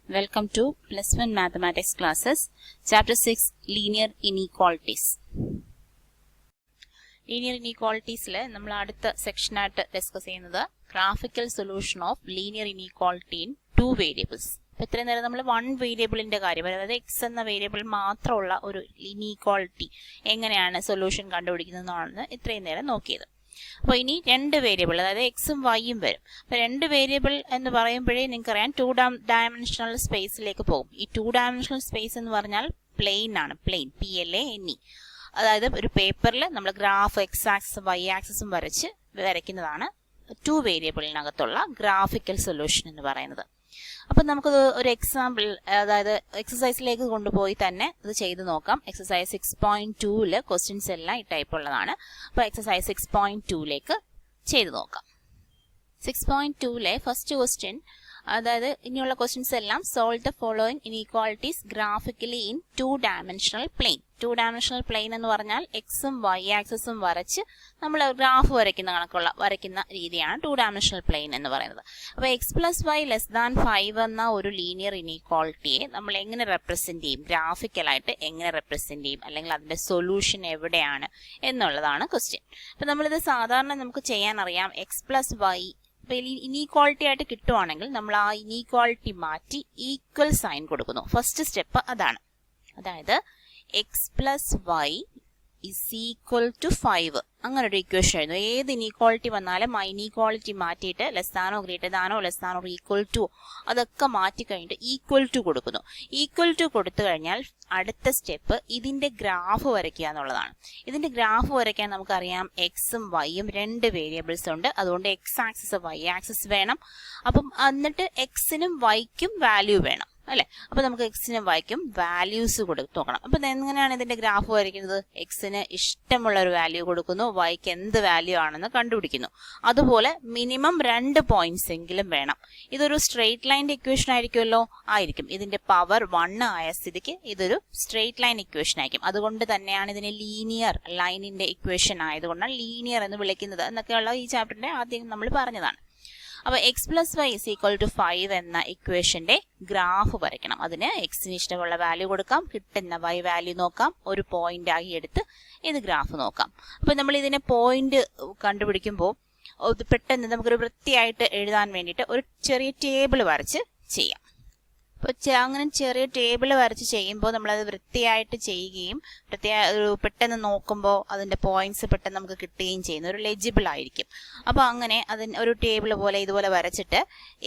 Welcome to Plus 1 Mathematics classes, Chapter 6, Linear Inequalities. Linear Inequalities നമ്മൾ അടുത്ത സെക്ഷനായിട്ട് discuss ചെയ്യുന്നത് graphical solution of linear inequality in 2 variables. ഇത്രയും നേരം നമ്മൾ 1 വേരിയബിളിന്റെ കാര്യം, അതായത് എക്സ് എന്ന വേരിയബിൾ മാത്രമുള്ള ഒരു ഇനീക്വാളിറ്റി എങ്ങനെയാണ് സൊല്യൂഷൻ കണ്ടുപിടിക്കുന്നതെന്നാണ് ഇത്രയും നേരം നോക്കിയത്. അപ്പോൾ ഇനി 2 വേരിയബിൾ, അതായത് എക്സും വൈയും വരും. അപ്പോൾ 2 വേരിയബിൾ എന്ന് പറയുമ്പോഴേ നിങ്ങൾക്കറിയാം 2 ഡയമെൻഷണൽ സ്പേസിലേക്ക് പോകും. ഈ 2 ഡയമെൻഷണൽ സ്പേസ് എന്ന് പറഞ്ഞാൽ പ്ലെയിൻ ആണ്, പ്ലെയിൻ PLANE. അതായത് ഒരു പേപ്പറിൽ നമ്മൾ ഗ്രാഫ് എക്സ് ആക്സിസും വൈ ആക്സിസും വരയ്ക്കുന്നതാണ് 2 വേരിയബിളിനകത്തുള്ള ഗ്രാഫിക്കൽ സൊല്യൂഷൻ എന്ന് പറയുന്നത്. അപ്പം നമുക്കത് ഒരു എക്സാമ്പിൾ, അതായത് എക്സസൈസിലേക്ക് കൊണ്ടുപോയി തന്നെ ഇത് ചെയ്ത് നോക്കാം. എക്സസൈസ് 6.2 ക്വസ്റ്റ്യൻസ് എല്ലാം ഈ ടൈപ്പ് ഉള്ളതാണ്. അപ്പോൾ എക്സസൈസ് 6.2 ചെയ്ത് നോക്കാം. 6.2 ഫസ്റ്റ് ക്വസ്റ്റ്യൻ, അതായത് ഇനിയുള്ള ക്വസ്റ്റ്യൻസ് എല്ലാം solve the following inequalities graphically in 2 dimensional plane. 2 dimensional plane എന്ന് പറഞ്ഞാൽ എക്സും വൈ ആക്സിസും വരച്ച് നമ്മൾ ഗ്രാഫ് വരയ്ക്കുന്ന രീതിയാണ് 2 ഡയമെൻഷണൽ പ്ലെയിൻ എന്ന് പറയുന്നത്. അപ്പോൾ x+y <5 എന്ന ഒരു ലീനിയർ ഇനീക്വാളിറ്റിയെ നമ്മൾ എങ്ങനെ റെപ്രസെന്റ് ചെയ്യും, ഗ്രാഫിക്കലായിട്ട് എങ്ങനെ റെപ്രസെന്റ് ചെയ്യും, അല്ലെങ്കിൽ അതിന്റെ സൊല്യൂഷൻ എവിടെയാണ് എന്നുള്ളതാണ് ക്വസ്റ്റ്യൻ. അപ്പം നമ്മളിത് സാധാരണ നമുക്ക് ചെയ്യാൻ അറിയാം. x+y ഇനീക്വാളിറ്റി ആയിട്ട് കിട്ടുവാണെങ്കിൽ നമ്മൾ ആ ഇനീക്വാളിറ്റി മാറ്റി ഈക്വൽ സൈൻ കൊടുക്കുന്നു. ഫസ്റ്റ് സ്റ്റെപ്പ് അതാണ്. അതായത് x+y = 5 അങ്ങനെ ഒരു ഇക്വേഷൻ എഴുതുന്നു. ഏത് ഇനീക്വാളിറ്റി വന്നാലും ആ ഇനീക്വാളിറ്റി മാറ്റിയിട്ട് ലെസ്സാനോ ഗ്രേറ്റർ ലെസ്സാനോ ഈക്വൽ ടു അതൊക്കെ മാറ്റി കഴിഞ്ഞിട്ട് ഈക്വൽ ടു കൊടുക്കുന്നു. ഈക്വൽ ടു കൊടുത്തു കഴിഞ്ഞാൽ അടുത്ത സ്റ്റെപ്പ് ഇതിന്റെ ഗ്രാഫ് വരയ്ക്കുക എന്നുള്ളതാണ്. ഇതിന്റെ ഗ്രാഫ് വരയ്ക്കാൻ നമുക്കറിയാം എക്സും വൈയും 2 വേരിയബിൾസ് ഉണ്ട്. അതുകൊണ്ട് എക്സ് ആക്സിസ് വൈ ആക്സിസ് വേണം. അപ്പം എന്നിട്ട് എക്സിനും വൈക്കും വാല്യൂ വേണം അല്ലെ. അപ്പൊ നമുക്ക് എക്സിനും വൈക്കും വാല്യൂസ് കൊടുത്തു നോക്കണം. അപ്പൊ എങ്ങനെയാണ് ഇതിന്റെ ഗ്രാഫ് വരയ്ക്കുന്നത്? എക്സിന് ഇഷ്ടമുള്ള ഒരു വാല്യൂ കൊടുക്കുന്നു, വൈക്ക് എന്ത് വാല്യൂ ആണെന്ന് കണ്ടുപിടിക്കുന്നു. അതുപോലെ മിനിമം 2 പോയിന്റ്സ് എങ്കിലും വേണം. ഇതൊരു സ്ട്രെയിറ്റ് ലൈൻ്റെ ഇക്വേഷൻ ആയിരിക്കുമല്ലോ, ആയിരിക്കും. ഇതിന്റെ പവർ 1 ആയ സ്ഥിതിക്ക് ഇതൊരു സ്ട്രെയിറ്റ് ലൈൻ ഇക്വേഷൻ ആയിരിക്കും. അതുകൊണ്ട് തന്നെയാണ് ഇതിനെ ലീനിയർ ലൈനിന്റെ ഇക്വേഷൻ ആയതുകൊണ്ടാണ് ലീനിയർ എന്ന് വിളിക്കുന്നത് എന്നൊക്കെയുള്ള ഈ ചാപ്റ്ററിന്റെ ആദ്യം നമ്മൾ പറഞ്ഞതാണ്. അപ്പോൾ x+y = 5 എന്ന ഇക്വേഷന്റെ ഗ്രാഫ് വരയ്ക്കണം. അതിന് എക്സിന് ഇഷ്ടമുള്ള വാല്യൂ കൊടുക്കാം, കിട്ടുന്ന വൈ വാല്യൂ നോക്കാം, ഒരു പോയിന്റ് ആയി എടുത്ത് ഇത് ഗ്രാഫ് നോക്കാം. അപ്പോൾ നമ്മൾ ഇതിനെ പോയിന്റ് കണ്ടുപിടിക്കുമ്പോൾ പെട്ടെന്ന് നമുക്കൊരു വൃത്തിയായിട്ട് എഴുതാൻ വേണ്ടിയിട്ട് ഒരു ചെറിയ ടേബിൾ വരച്ച് ചെയ്യാം. അപ്പോൾ അങ്ങനെ ചെറിയ ടേബിൾ വരച്ച് ചെയ്യുമ്പോൾ നമ്മളത് വൃത്തിയായിട്ട് ചെയ്യുകയും പെട്ടെന്ന് നോക്കുമ്പോൾ അതിന്റെ പോയിന്റ്സ് പെട്ടെന്ന് നമുക്ക് കിട്ടുകയും ചെയ്യുന്ന ഒരു ലെജിബിൾ ആയിരിക്കും. അപ്പോൾ അങ്ങനെ അതിന് ഒരു ടേബിൾ പോലെ ഇതുപോലെ വരച്ചിട്ട്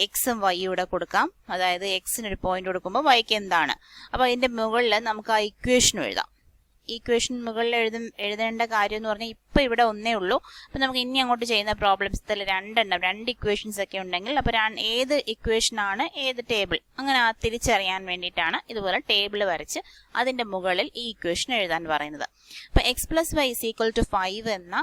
എക്സും വൈയുടെ കൊടുക്കാം. അതായത് എക്സിനൊരു പോയിന്റ് കൊടുക്കുമ്പോൾ വൈക്ക് എന്താണ്, അപ്പോൾ അതിന്റെ മുകളിൽ നമുക്ക് ആ ഇക്വേഷനും എഴുതാം. ഇക്വേഷൻ മുകളിൽ എഴുതേണ്ട കാര്യം എന്ന് പറഞ്ഞാൽ ഇപ്പൊ ഇവിടെ ഒന്നേ ഉള്ളൂ. അപ്പൊ നമുക്ക് ഇനി അങ്ങോട്ട് ചെയ്യുന്ന പ്രോബ്ലംസിൽ 2 ഇക്വേഷൻസ് ഒക്കെ ഉണ്ടെങ്കിൽ അപ്പൊ ഏത് ഇക്വേഷൻ ആണ് ഏത് ടേബിൾ അങ്ങനെ തിരിച്ചറിയാൻ വേണ്ടിയിട്ടാണ് ഇതുപോലെ ടേബിൾ വരച്ച് അതിന്റെ മുകളിൽ ഈ ഇക്വേഷൻ എഴുതാൻ പറയുന്നത്. അപ്പൊ x+y = 5 എന്ന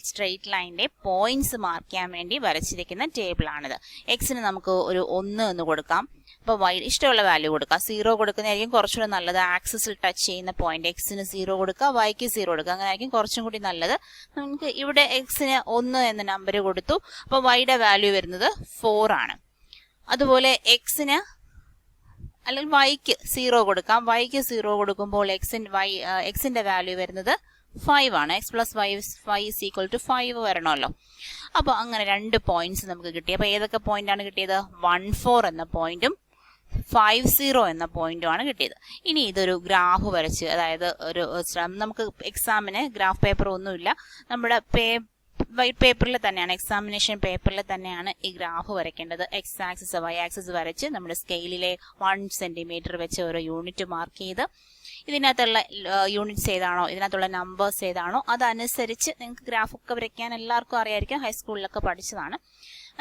സ്ട്രെയിറ്റ് ലൈനിന്റെ പോയിന്റ്സ് മാർക്ക് ചെയ്യാൻ വേണ്ടി വരച്ചിരിക്കുന്ന ടേബിൾ ആണിത്. എക്സിന് നമുക്ക് ഒരു 1 എന്ന് കൊടുക്കാം. അപ്പോൾ വൈ ഇഷ്ടമുള്ള വാല്യൂ കൊടുക്കുക. 0 കൊടുക്കുന്നതായിരിക്കും കുറച്ചുകൂടി നല്ലത്. ആക്സിസിൽ ടച്ച് ചെയ്യുന്ന പോയിന്റ് എക്സിന് 0 കൊടുക്കുക, വൈക്ക് 0 കൊടുക്കുക. അങ്ങനെ ആയിരിക്കും കുറച്ചും കൂടി നല്ലത്. നമുക്ക് ഇവിടെ എക്സിന് 1 എന്ന നമ്പർ കൊടുത്തു. അപ്പോൾ വൈയുടെ വാല്യൂ വരുന്നത് 4 ആണ്. അതുപോലെ എക്സിന് അല്ലെങ്കിൽ വൈക്ക് 0 കൊടുക്കാം. വൈക്ക് 0 കൊടുക്കുമ്പോൾ എക്സിന്റെ വാല്യൂ വരുന്നത് 5 ആണ്. x+y = 5 വരണമല്ലോ. അപ്പോൾ അങ്ങനെ 2 പോയിന്റ്സ് നമുക്ക് കിട്ടി. അപ്പോൾ ഏതൊക്കെ പോയിന്റ് ആണ് കിട്ടിയത്? 14 എന്ന പോയിന്റും 50 എന്ന പോയിന്റുമാണ് കിട്ടിയത്. ഇനി ഇതൊരു ഗ്രാഫ് വരച്ച്, അതായത് നമുക്ക് എക്സാമിന് ഗ്രാഫ് പേപ്പർ ഒന്നുമില്ല, നമ്മുടെ വൈറ്റ് പേപ്പറിൽ തന്നെയാണ്, എക്സാമിനേഷൻ പേപ്പറിൽ തന്നെയാണ് ഈ ഗ്രാഫ് വരയ്ക്കേണ്ടത്. എക്സ് ആക്സിസ് വൈ ആക്സിസ് വരച്ച് നമ്മുടെ സ്കെയിലിലെ 1 സെന്റിമീറ്റർ വെച്ച് ഓരോ യൂണിറ്റ് മാർക്ക് ചെയ്ത് ഇതിനകത്തുള്ള യൂണിറ്റ്സ് ഏതാണോ, ഇതിനകത്തുള്ള നമ്പേഴ്സ് ഏതാണോ അതനുസരിച്ച് നിങ്ങൾക്ക് ഗ്രാഫൊക്കെ വരയ്ക്കാൻ എല്ലാവർക്കും അറിയായിരിക്കും, ഹൈസ്കൂളിലൊക്കെ പഠിച്ചതാണ്.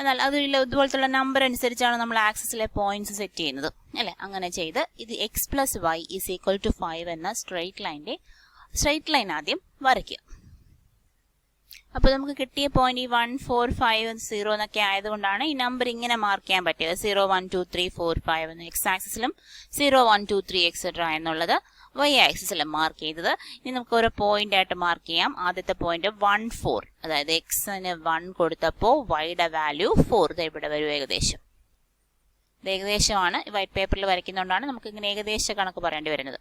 എന്നാൽ അതിൽ ഇതുപോലത്തുള്ള നമ്പർ അനുസരിച്ചാണ് നമ്മൾ ആക്സിസിലെ പോയിന്റ്സ് സെറ്റ് ചെയ്യുന്നത് അല്ലെ. അങ്ങനെ ചെയ്ത് ഇത് x+y = 5 എന്ന സ്ട്രെയിറ്റ് ലൈൻ ആദ്യം വരയ്ക്കുക. അപ്പോൾ നമുക്ക് കിട്ടിയ പോയിന്റ് ഈ 1 4 5 0 എന്നൊക്കെ ആയതുകൊണ്ടാണ് ഈ നമ്പർ ഇങ്ങനെ മാർക്ക് ചെയ്യാൻ പറ്റിയത്. 0 1 2 3 4 5 എന്ന് എക്സ് ആക്സിസിലും 0 1 2 3 എക്സെട്ര എന്നുള്ളത് വൈ ആക്സിസിലും മാർക്ക് ചെയ്തത്. ഇനി നമുക്ക് ഓരോ പോയിന്റ് ആയിട്ട് മാർക്ക് ചെയ്യാം. ആദ്യത്തെ പോയിന്റ് 1 4, അതായത് എക്സിന് 1 കൊടുത്തപ്പോൾ വൈയുടെ വാല്യൂ 4 ഇവിടെ വരും ഏകദേശം. ഇത് ഏകദേശമാണ്, വൈറ്റ് പേപ്പറിൽ വരയ്ക്കുന്നതുകൊണ്ടാണ് നമുക്ക് ഇങ്ങനെ ഏകദേശ കണക്ക് പറയേണ്ടി വരുന്നത്.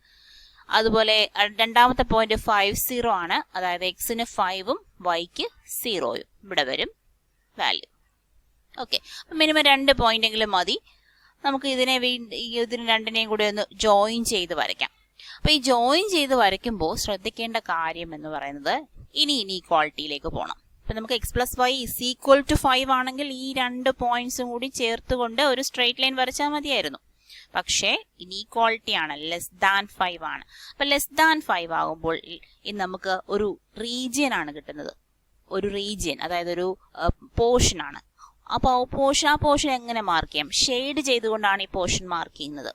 അതുപോലെ രണ്ടാമത്തെ പോയിന്റ് 50 ആണ്, അതായത് എക്സിന് 5ഉം വൈക്ക് 0യും ഇവിടെ വരും വാല്യൂ. ഓക്കെ, മിനിമം 2 പോയിന്റെങ്കിലും മതി. നമുക്ക് ഇതിനെ ഇതിന് രണ്ടിനെയും കൂടി ഒന്ന് ജോയിൻ ചെയ്ത് വരയ്ക്കാം. അപ്പൊ ഈ ജോയിൻ ചെയ്ത് വരയ്ക്കുമ്പോൾ ശ്രദ്ധിക്കേണ്ട കാര്യം എന്ന് പറയുന്നത് ഇനി ഇനീക്വാളിറ്റിയിലേക്ക് പോകണം. അപ്പൊ നമുക്ക് x + y = 5 ആണെങ്കിൽ ഈ 2 പോയിന്റ്സും കൂടി ചേർത്തുകൊണ്ട് ഒരു സ്ട്രെയിറ്റ് ലൈൻ വരച്ചാൽ മതിയായിരുന്നു. പക്ഷേ ഇനീക്വാളിറ്റി ആണ്, <5 ആണ്. അപ്പൊ <5 ആകുമ്പോൾ നമുക്ക് ഒരു റീജിയൻ ആണ് കിട്ടുന്നത്. ഒരു റീജിയൻ, അതായത് ഒരു പോർഷൻ ആണ്. അപ്പോൾ ആ പോർഷൻ എങ്ങനെ മാർക്ക് ചെയ്യാം? ഷെയ്ഡ് ചെയ്തുകൊണ്ടാണ് ഈ പോർഷൻ മാർക്ക് ചെയ്യുന്നത്.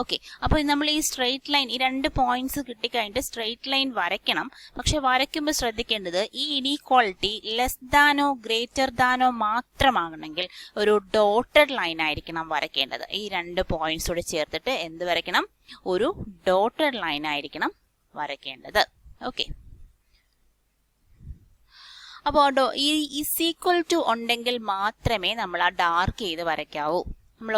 ഓക്കെ, അപ്പോൾ നമ്മൾ ഈ സ്ട്രെയിറ്റ് ലൈൻ, ഈ 2 പോയിന്റ്സ് കിട്ടിക്കഴിഞ്ഞിട്ട് സ്ട്രെയിറ്റ് ലൈൻ വരയ്ക്കണം. പക്ഷെ വരയ്ക്കുമ്പോൾ ശ്രദ്ധിക്കേണ്ടത് ഈ ഇനീക്വാളിറ്റി < മാത്രമാകണമെങ്കിൽ ഒരു ഡോട്ടഡ് ലൈൻ ആയിരിക്കണം വരയ്ക്കേണ്ടത്. ഈ 2 പോയിന്റ്സ് കൂടെ ചേർത്തിട്ട് എന്ത് വരയ്ക്കണം? ഒരു ഡോട്ടഡ് ലൈൻ ആയിരിക്കണം വരയ്ക്കേണ്ടത്. ഓക്കെ, അപ്പോൾ ഈ = ഉണ്ടെങ്കിൽ മാത്രമേ നമ്മൾ ആ ഡാർക്ക് ചെയ്ത് വരയ്ക്കാവൂ. നമ്മൾ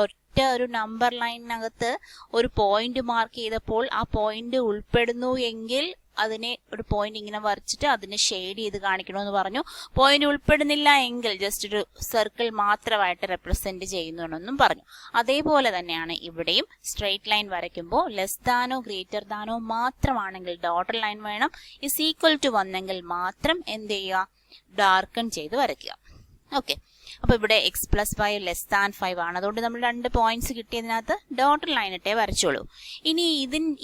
ഒരു നമ്പർ ലൈനിനകത്ത് ഒരു പോയിന്റ് മാർക്ക് ചെയ്തപ്പോൾ ആ പോയിന്റ് ഉൾപ്പെടുന്നു എങ്കിൽ അതിനെ ഒരു പോയിന്റ് ഇങ്ങനെ വരച്ചിട്ട് അതിനെ ഷെയ്ഡ് ചെയ്ത് കാണിക്കണമെന്ന് പറഞ്ഞു. പോയിന്റ് ഉൾപ്പെടുന്നില്ല എങ്കിൽ ജസ്റ്റ് ഒരു സർക്കിൾ മാത്രമായിട്ട് റെപ്രസെന്റ് ചെയ്യുന്നു പറഞ്ഞു. അതേപോലെ തന്നെയാണ് ഇവിടെയും സ്ട്രെയിറ്റ് ലൈൻ വരയ്ക്കുമ്പോൾ < മാത്രമാണെങ്കിൽ ഡോട്ടഡ് ലൈൻ വേണം. = വന്നെങ്കിൽ മാത്രം എന്ത് ചെയ്യുക? ഡാർക്കൺ ചെയ്ത് വരയ്ക്കുക. ഓക്കെ, അപ്പൊ ഇവിടെ x + y <5 ആണ്. അതുകൊണ്ട് നമ്മൾ 2 പോയിന്റ്സ് കിട്ടിയതിനകത്ത് ഡോട്ടഡ് ലൈൻ ഇട്ടേ വരച്ചോളൂ. ഇനി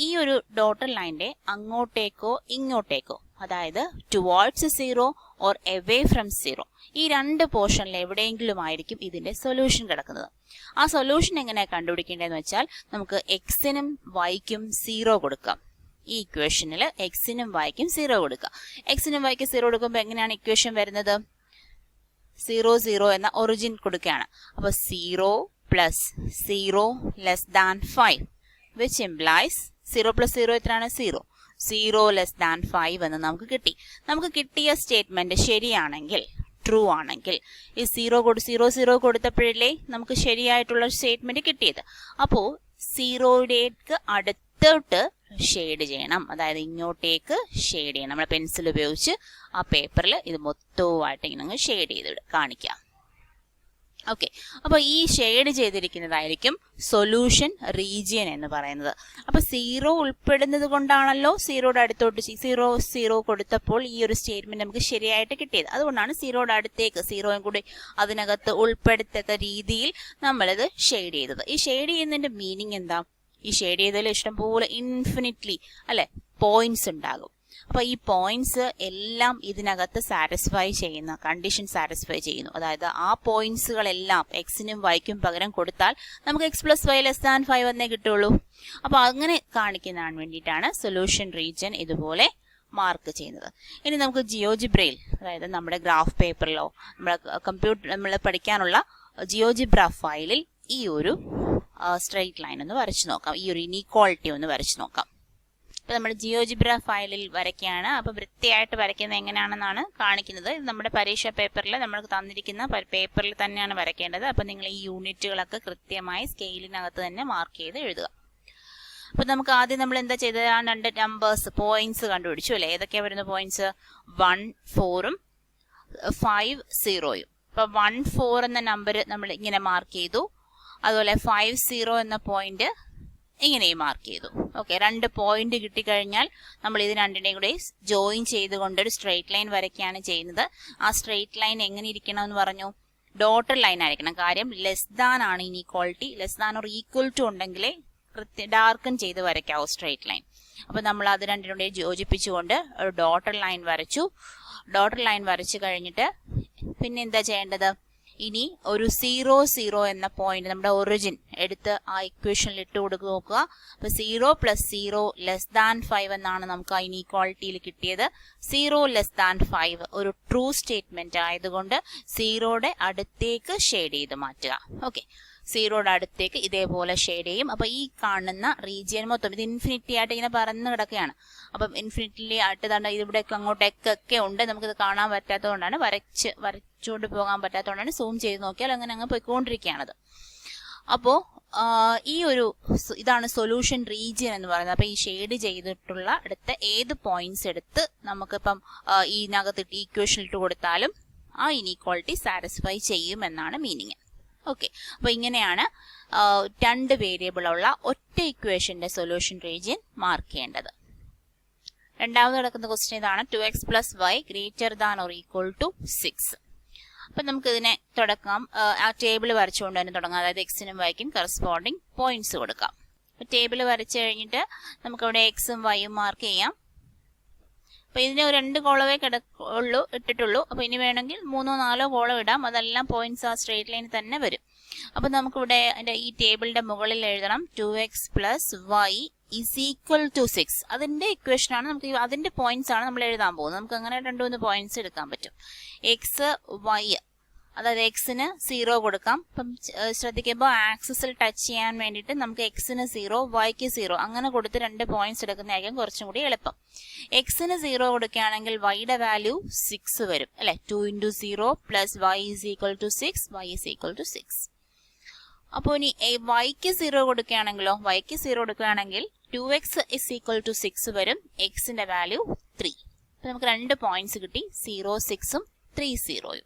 ഈ ഒരു ഡോട്ടഡ് ലൈനിന്റെ അങ്ങോട്ടേക്കോ ഇങ്ങോട്ടേക്കോ, അതായത് ടുവേർഡ്സ് 0 ഓർ എവേ ഫ്രം 0, ഈ 2 പോർഷനിൽ എവിടെയെങ്കിലും ആയിരിക്കും ഇതിന്റെ സൊല്യൂഷൻ കിടക്കുന്നത്. ആ സൊല്യൂഷൻ എങ്ങനെയാണ് കണ്ടുപിടിക്കേണ്ടതെന്ന് വെച്ചാൽ നമുക്ക് എക്സിനും വൈക്കും 0 കൊടുക്കാം. ഈ ഇക്വേഷനിൽ എക്സിനും വൈക്കും 0 കൊടുക്കാം. എക്സിനും വൈക്കും 0 കൊടുക്കുമ്പോൾ എങ്ങനെയാണ് ഇക്വേഷൻ വരുന്നത്? 0 0 എന്ന ഒറിജിൻ കൊടുക്കുകയാണ്. അപ്പൊ 0 + 0 <5 which implies 0 + 0 എത്രയാണ്? 0. 0 <5 എന്ന് നമുക്ക് കിട്ടി. നമുക്ക് കിട്ടിയ സ്റ്റേറ്റ്മെന്റ് ശരിയാണെങ്കിൽ, ട്രൂ ആണെങ്കിൽ, ഈ 0 കൊടുത്തപ്പോഴല്ലേ നമുക്ക് ശരിയായിട്ടുള്ള സ്റ്റേറ്റ്മെന്റ് കിട്ടിയത്. അപ്പോ 0യിലേക്ക് അടുത്തോട്ട് ഷെയ്ഡ് ചെയ്യണം, അതായത് ഇങ്ങോട്ടേക്ക് ഷെയ്ഡ് ചെയ്യണം. നമ്മൾ പെൻസിൽ ഉപയോഗിച്ച് ആ പേപ്പറിൽ ഇത് മൊത്തവുമായിട്ട് ഇങ്ങനെ ഷെയ്ഡ് ചെയ്ത് കാണിക്കാം. ഓക്കെ, അപ്പോൾ ഈ ഷെയ്ഡ് ചെയ്തിരിക്കുന്നതായിരിക്കും സൊല്യൂഷൻ റീജിയൻ എന്ന് പറയുന്നത്. അപ്പൊ 0 ഉൾപ്പെടുന്നത് കൊണ്ടാണല്ലോ 0യുടെ അടുത്തോട്ട് 0 കൊടുത്തപ്പോൾ ഈ ഒരു സ്റ്റേറ്റ്മെന്റ് നമുക്ക് ശരിയായിട്ട് കിട്ടിയത്. അതുകൊണ്ടാണ് 0യുടെ അടുത്തേക്ക് 0യും കൂടി അതിനകത്ത് ഉൾപ്പെടുത്തത്ത രീതിയിൽ നമ്മളിത് ഷെയ്ഡ് ചെയ്തത്. ഈ ഷെയ്ഡ് ചെയ്യുന്നതിന്റെ മീനിങ് എന്താ? ഈ ഷെയ്ഡ് ചെയ്തതിൽ ഇഷ്ടംപോലെ ഇൻഫിനിറ്റ്ലി അല്ലെ പോയിന്റ്സ് ഉണ്ടാകും. അപ്പൊ ഈ പോയിന്റ്സ് എല്ലാം ഇതിനകത്ത് സാറ്റിസ്ഫൈ ചെയ്യുന്ന കണ്ടീഷൻ സാറ്റിസ്ഫൈ ചെയ്യുന്നു. അതായത് ആ പോയിന്റ്സുകളെല്ലാം എക്സിനും വൈക്കും പകരം കൊടുത്താൽ നമുക്ക് x + y <5 എന്നേ കിട്ടുള്ളൂ. അപ്പൊ അങ്ങനെ കാണിക്കുന്നതിന് വേണ്ടിയിട്ടാണ് സൊല്യൂഷൻ റീജിയൻ ഇതുപോലെ മാർക്ക് ചെയ്യുന്നത്. ഇനി നമുക്ക് ജിയോജിബ്രയിൽ, അതായത് നമ്മുടെ ഗ്രാഫ് പേപ്പറിലോ നമ്മൾ പഠിക്കാനുള്ള ജിയോജിബ്ര ഫയലിൽ ഈ ഒരു സ്ട്രെയിറ്റ് ലൈൻ ഒന്ന് വരച്ചു നോക്കാം, ഈ ഒരു ഇനീക്വാളിറ്റി ഒന്ന് വരച്ചു നോക്കാം. ഇപ്പൊ നമ്മൾ ജിയോജിബ്ര ഫയലിൽ വരയ്ക്കുകയാണ്. അപ്പൊ വൃത്തിയായിട്ട് വരയ്ക്കുന്നത് എങ്ങനെയാണെന്നാണ് കാണിക്കുന്നത്. ഇത് നമ്മുടെ പരീക്ഷാ പേപ്പറിൽ നമ്മൾക്ക് തന്നിരിക്കുന്ന പേപ്പറിൽ തന്നെയാണ് വരയ്ക്കേണ്ടത്. അപ്പൊ നിങ്ങൾ ഈ യൂണിറ്റുകളൊക്കെ കൃത്യമായി സ്കെയിലിനകത്ത് തന്നെ മാർക്ക് ചെയ്ത് എഴുതുക. അപ്പൊ നമുക്ക് ആദ്യം നമ്മൾ എന്താ ചെയ്തത്? ആ 2 നമ്പേഴ്സ് പോയിന്റ്സ് കണ്ടുപിടിച്ചു അല്ലെ? ഏതൊക്കെയാ വരുന്ന പോയിന്റ്സ്? 1 4ഉം 5 0യും. അപ്പൊ 1 4 എന്ന നമ്പർ നമ്മൾ ഇങ്ങനെ മാർക്ക് ചെയ്തു. അതുപോലെ 5 0 എന്ന പോയിന്റ് ഇങ്ങനെയും മാർക്ക് ചെയ്തു. ഓക്കെ, 2 പോയിന്റ് കിട്ടിക്കഴിഞ്ഞാൽ നമ്മൾ ഇത് രണ്ടിനെയും കൂടെ ജോയിൻ ചെയ്തുകൊണ്ട് ഒരു സ്ട്രെയിറ്റ് ലൈൻ വരയ്ക്കുകയാണ് ചെയ്യുന്നത്. ആ സ്ട്രെയിറ്റ് ലൈൻ എങ്ങനെ ഇരിക്കണം എന്ന് പറഞ്ഞു? ഡോട്ടഡ് ലൈൻ ആയിരിക്കണം. കാര്യം <> ആണ് ഇനീക്വാളിറ്റി. <= ഉണ്ടെങ്കിലേ ഡാർക്കൺ ചെയ്ത് വരയ്ക്കാവൂ സ്ട്രെയിറ്റ് ലൈൻ. അപ്പൊ നമ്മൾ അത് രണ്ടിനും യോജിപ്പിച്ചുകൊണ്ട് ഒരു ഡോട്ടഡ് ലൈൻ വരച്ചു. ഡോട്ടഡ് ലൈൻ വരച്ചു കഴിഞ്ഞിട്ട് പിന്നെ എന്താ ചെയ്യേണ്ടത്? ഇനി ഒരു 0 0 എന്ന പോയിന്റ് നമ്മുടെ ഒറിജിൻ എടുത്ത് ആ ഇക്വേഷനിൽ ഇട്ട് കൊടുക്കുക നോക്കുക. അപ്പൊ 0 + 0 <5 എന്നാണ് നമുക്ക് ആ ഇനീക്വാളിറ്റിയിൽ കിട്ടിയത്. 0 <5 ഒരു ട്രൂ സ്റ്റേറ്റ്മെന്റ് ആയതുകൊണ്ട് 0യുടെ അടുത്തേക്ക് ഷെയ്ഡ് ചെയ്ത് മാറ്റുക. ഓക്കെ, 0യുടെ അടുത്തേക്ക് ഇതേപോലെ ഷെയ്ഡ് ചെയ്യും. അപ്പൊ ഈ കാണുന്ന റീജിയൻ മൊത്തം ഇത് ഇൻഫിനിറ്റി ആയിട്ട് ഇങ്ങനെ പറന്ന് കിടക്കുകയാണ്. അപ്പം ഇൻഫിനിറ്റി ആയിട്ട് തന്നെ ഇവിടെയൊക്കെ അങ്ങോട്ടേക്കൊക്കെ ഉണ്ട്. നമുക്കിത് കാണാൻ പറ്റാത്തതുകൊണ്ടാണ്, വരച്ചുകൊണ്ട് പോകാൻ പറ്റാത്തതുകൊണ്ടാണ് സൂം ചെയ്ത് നോക്കിയാൽ അങ്ങനെ അങ്ങ് പോയിക്കൊണ്ടിരിക്കുകയാണത്. അപ്പോ ഈ ഒരു ഇതാണ് സൊല്യൂഷൻ റീജിയൻ എന്ന് പറയുന്നത്. അപ്പൊ ഈ ഷെയ്ഡ് ചെയ്തിട്ടുള്ള അടുത്ത ഏത് പോയിന്റ്സ് എടുത്ത് നമുക്കിപ്പം ഇതിനകത്ത് ഈക്വേഷൻ ഇട്ട് കൊടുത്താലും ആ ഇനീക്വാളിറ്റി സാറ്റിസ്ഫൈ ചെയ്യും എന്നാണ് മീനിങ്. ഓക്കെ, അപ്പൊ ഇങ്ങനെയാണ് രണ്ട് വേരിയബിൾ ഉള്ള ഒറ്റ ഇക്വേഷന്റെ സൊല്യൂഷൻ റീജിയൻ മാർക്ക് ചെയ്യേണ്ടത്. രണ്ടാമത് കിടക്കുന്ന ക്വസ്റ്റ്യൻ ഇതാണ്, 2x + y ≥ 6. അപ്പൊ നമുക്ക് ഇതിനെ തുടക്കാം. ആ ടേബിൾ വരച്ചുകൊണ്ട് തന്നെ തുടങ്ങാം. അതായത് എക്സിനും വൈക്കും കറസ്പോണ്ടിങ് പോയിന്റ്സ് കൊടുക്കാം. അപ്പൊ ടേബിൾ വരച്ചു കഴിഞ്ഞിട്ട് നമുക്ക് അവിടെ എക്സും വൈയും മാർക്ക് ചെയ്യാം. അപ്പൊ ഇതിന് 2 കോളമേ ഇട്ടിട്ടുള്ളൂ. അപ്പൊ ഇനി വേണമെങ്കിൽ 3-4 കോളം ഇടാം. അതെല്ലാം പോയിന്റ്സ് ആ സ്ട്രേറ്റ് ലൈനിൽ തന്നെ വരും. അപ്പൊ നമുക്കിവിടെ ഈ ടേബിളിന്റെ മുകളിൽ എഴുതണം 2x + y = 6. അതിന്റെ ഇക്വേഷൻ ആണ്, നമുക്ക് അതിന്റെ പോയിന്റ്സ് ആണ് നമ്മൾ എഴുതാൻ പോകുന്നത്. നമുക്ക് അങ്ങനെ 2-3 പോയിന്റ്സ് എടുക്കാൻ പറ്റും. എക്സ് വൈ, അതായത് എക്സിന് 0 കൊടുക്കാം. അപ്പം ശ്രദ്ധിക്കുമ്പോൾ ആക്സിസിൽ ടച്ച് ചെയ്യാൻ വേണ്ടിയിട്ട് നമുക്ക് എക്സിന് 0 വൈക്ക് 0 അങ്ങനെ കൊടുത്ത് 2 പോയിന്റ്സ് എടുക്കുന്നതായിരിക്കും കുറച്ചും കൂടി എളുപ്പം. എക്സിന് 0 കൊടുക്കുകയാണെങ്കിൽ വൈയുടെ വാല്യൂ 6 വരും അല്ലെ. 2 × 0 + y = 6, y = 6. അപ്പോൾ ഇനി വൈക്ക് 0 കൊടുക്കുകയാണെങ്കിലോ, വൈക്ക് 0 കൊടുക്കുകയാണെങ്കിൽ 2x = 6 വരും, എക്സിന്റെ വാല്യൂ 3. അപ്പൊ നമുക്ക് 2 പോയിന്റ്സ് കിട്ടി, 0, 6ഉം 3, 0ഉം.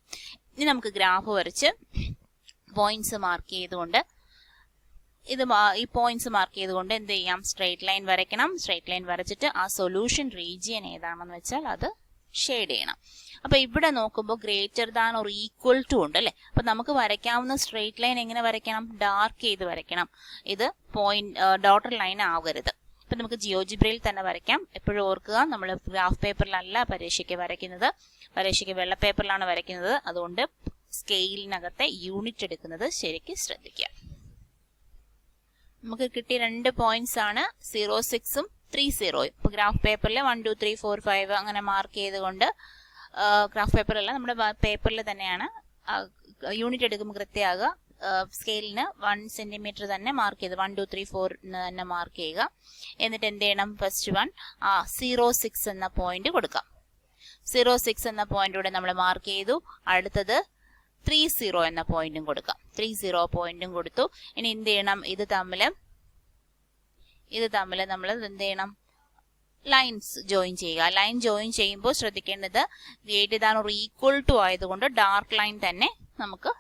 ഇനി നമുക്ക് ഗ്രാഫ് വരച്ച് പോയിന്റ്സ് മാർക്ക് ചെയ്തുകൊണ്ട് ഈ പോയിന്റ്സ് മാർക്ക് ചെയ്തുകൊണ്ട് എന്ത് ചെയ്യാം, സ്ട്രേറ്റ് ലൈൻ വരയ്ക്കണം. സ്ട്രേറ്റ് ലൈൻ വരച്ചിട്ട് ആ സൊല്യൂഷൻ റീജിയൻ ഏതാണെന്ന് വെച്ചാൽ അത് ഷെയ്ഡ് ചെയ്യണം. അപ്പൊ ഇവിടെ നോക്കുമ്പോൾ > ഉണ്ട് അല്ലെ. അപ്പൊ നമുക്ക് വരയ്ക്കാവുന്ന സ്ട്രേറ്റ് ലൈൻ എങ്ങനെ വരയ്ക്കണം, ഡാർക്ക് ചെയ്ത് വരയ്ക്കണം. ഇത് ഡോട്ടർ ലൈൻ ആകരുത്. അപ്പൊ നമുക്ക് ജിയോജിബ്രയിൽ തന്നെ വരയ്ക്കാം. എപ്പോഴും ഓർക്കുക, നമ്മൾ ഗ്രാഫ് പേപ്പറിലല്ല പരീക്ഷയ്ക്ക് വരയ്ക്കുന്നത്, പരീക്ഷയ്ക്ക് വെള്ള പേപ്പറിലാണ് വരയ്ക്കുന്നത്. അതുകൊണ്ട് സ്കെയിലിനകത്തെ യൂണിറ്റ് എടുക്കുന്നത് ശരിക്കും ശ്രദ്ധിക്കുക. നമുക്ക് കിട്ടിയ 2 പോയിന്റ്സ് ആണ് 0, 6ഉം 3, 0ഉം. ഇപ്പൊ ഗ്രാഫ് പേപ്പറിൽ 1, 2, 3, 4, 5 അങ്ങനെ മാർക്ക് ചെയ്തുകൊണ്ട്, ഗ്രാഫ് പേപ്പറല്ല നമ്മുടെ പേപ്പറിൽ തന്നെയാണ് യൂണിറ്റ് എടുക്കുമ്പോൾ കൃത്യമാകുക. സ്കെയിലിന് 1 സെന്റിമീറ്റർ തന്നെ മാർക്ക് ചെയ്ത് 1, 2, 3, 4 തന്നെ മാർക്ക് ചെയ്യുക. എന്നിട്ട് എന്ത് ചെയ്യണം, ഫസ്റ്റ് 0, 6 എന്ന പോയിന്റ് കൊടുക്കാം. 0, 6 എന്ന പോയിന്റ് ഇവിടെ നമ്മൾ മാർക്ക് ചെയ്തു. അടുത്തത് 3, 0 എന്ന പോയിന്റും കൊടുക്കാം. 3, 0 പോയിന്റും കൊടുത്തു. ഇനി എന്ത് ചെയ്യണം, ഇത് തമ്മിൽ നമ്മൾ എന്ത് ചെയ്യണം, ലൈൻസ് ജോയിൻ ചെയ്യുക. ലൈൻ ജോയിൻ ചെയ്യുമ്പോൾ ശ്രദ്ധിക്കേണ്ടത് > ആയതുകൊണ്ട് ഡാർക്ക് ലൈൻ തന്നെ നമുക്ക്